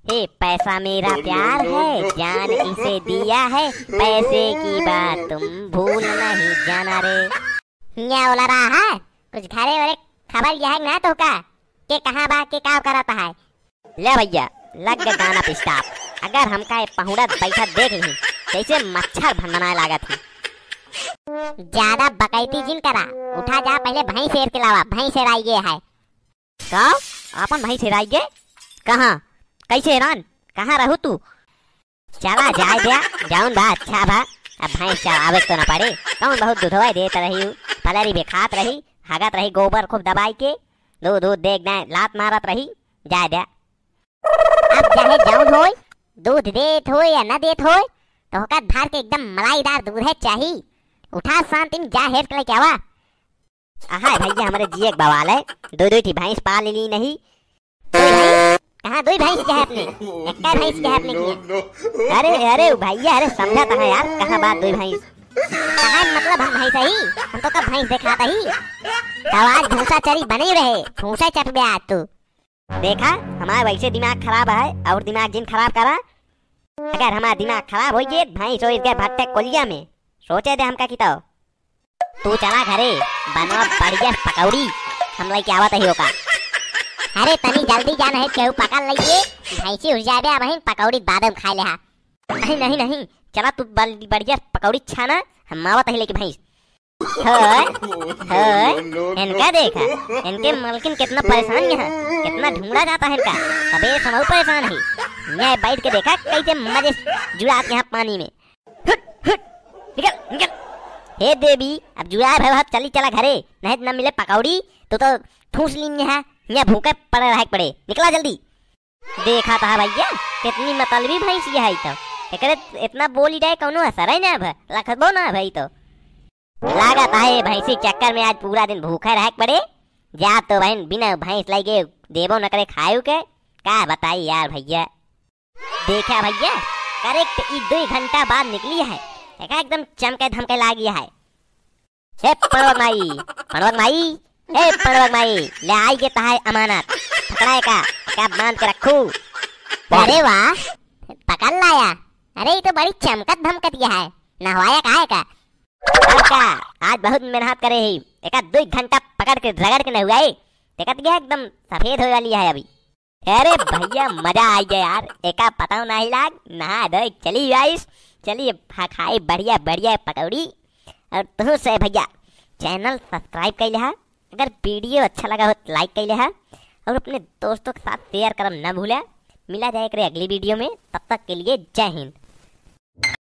हे पैसा मेरा प्यार है, जान इसे दिया है, पैसे की बात तुम भूल नहीं जाना रे। क्या बोला रहा है? कुछ घरे वरे खबर यह है ना तो का के कहां बा के का करता है? ले भैया लग गया गाना पिस्टाप। अगर हमका ये पहुड़ा बैठा देख ली कैसे मच्छर भनभनाए लागत है। ज्यादा बकैती जिन करा, उठा जा पहले भैंस शेर के लावा, भैंस शेराइए है का अपन भैंस शेराइए कहां कैसे रान कहां रहू तू? चला जाए दिया जाऊन बा अच्छा बा। अब भैंस चरावे तो न पड़े, कौन बहुत दूधवा देत रही, पलरी भी खात रही, हगत रही गोबर खूब दबाई के, दूध दूध देख दे लात मारत रही। जाए दिया अब चाहे जाऊन होय, दूध देत हो या न देत हो तो होकर धार के एकदम मलाईदार दूध है चाहिए। उठा शांति में जा हेर के लेके आवा। आहा भैया हमारे जिए एक बवाल है, दो ठी भैंस पाल ली नहीं। कहाँ दो भैंस क्या है अपने, एक भैंस क्या है अपने की? अरे अरे भैया अरे समझा था यार, कहाँ बात दो भैंस कहाँ मतलब हम भैंस ही, हम तो कब भैंस देखा था ही। तो आज भूसा चरी बने रहे, भूसा चट गया आज तू। देखा हमारा वैसे दिमाग खराब है और दिमाग जिन खराब करा। अगर हमारा दिमाग खराब हो गए भैंस हो गए भट्टे कोलिया में, सोचे थे हमका कितो। तू चला घरे बनवा बढ़िया पकौड़ी, हम लेके आवत ही होगा। अरे तनी जल्दी जाना है, केहू पकड़ लीजिए भैंसी उठ जाए बहन, पकौड़ी बादाम खा ले। नहीं नहीं नहीं चला तू बढ़िया पकौड़ी छाना, हम आवत ही लेके भैंस। इनका देखा इनके मालकिन कितना परेशान है, कितना ढूंढा जाता है इनका, सबे समझ परेशान है। मैं बैठ के देखा कैसे मजे जुड़ा के यहाँ पानी में। निकल निकल हे देवी अब जुड़ा है, चली चला घरे, नहीं न मिले पकौड़ी तो ठूस ली है, यहाँ भूखे पड़े रह पड़े, निकला जल्दी। देखा था भैया कितनी मतलबी भैंस है तो इतना बोली जाए कौनो असर है ना रखबो ना भाई। तो लागत है भैंसी चक्कर में आज पूरा दिन भूखे रह पड़े। जा तो बहन बिना भैंस लगे देवो न करे खायू के का बताई यार भैया। देखा भैया करेक्ट 2 घंटा बाद निकली है, एकदम चमके धमके लागी है। हे पड़वक माई, पड़वक माई, हे पड़वक माई ले आई के तहाय अमानत पकड़ाए का बांध के रखू। अरे वाह पकड़ लाया, अरे ये तो बड़ी चमकत धमकत है, नहवाया का है का? का आज बहुत मेहनत करे ही, एक 2 घंटा पकड़ के रगड़ के नहवाए, देखत गया एकदम सफेद हो वाली है अभी। अरे भैया मजा आ गया यार, एका पता नहीं लाग नहा धो चली गाइस, चलिए खाई बढ़िया बढ़िया पकौड़ी। और तुम से भैया चैनल सब्सक्राइब कर लिया, अगर वीडियो अच्छा लगा हो तो लाइक कर लिया और अपने दोस्तों के साथ शेयर करना न भूला। मिला जाए अगली वीडियो में, तब तक के लिए जय हिंद।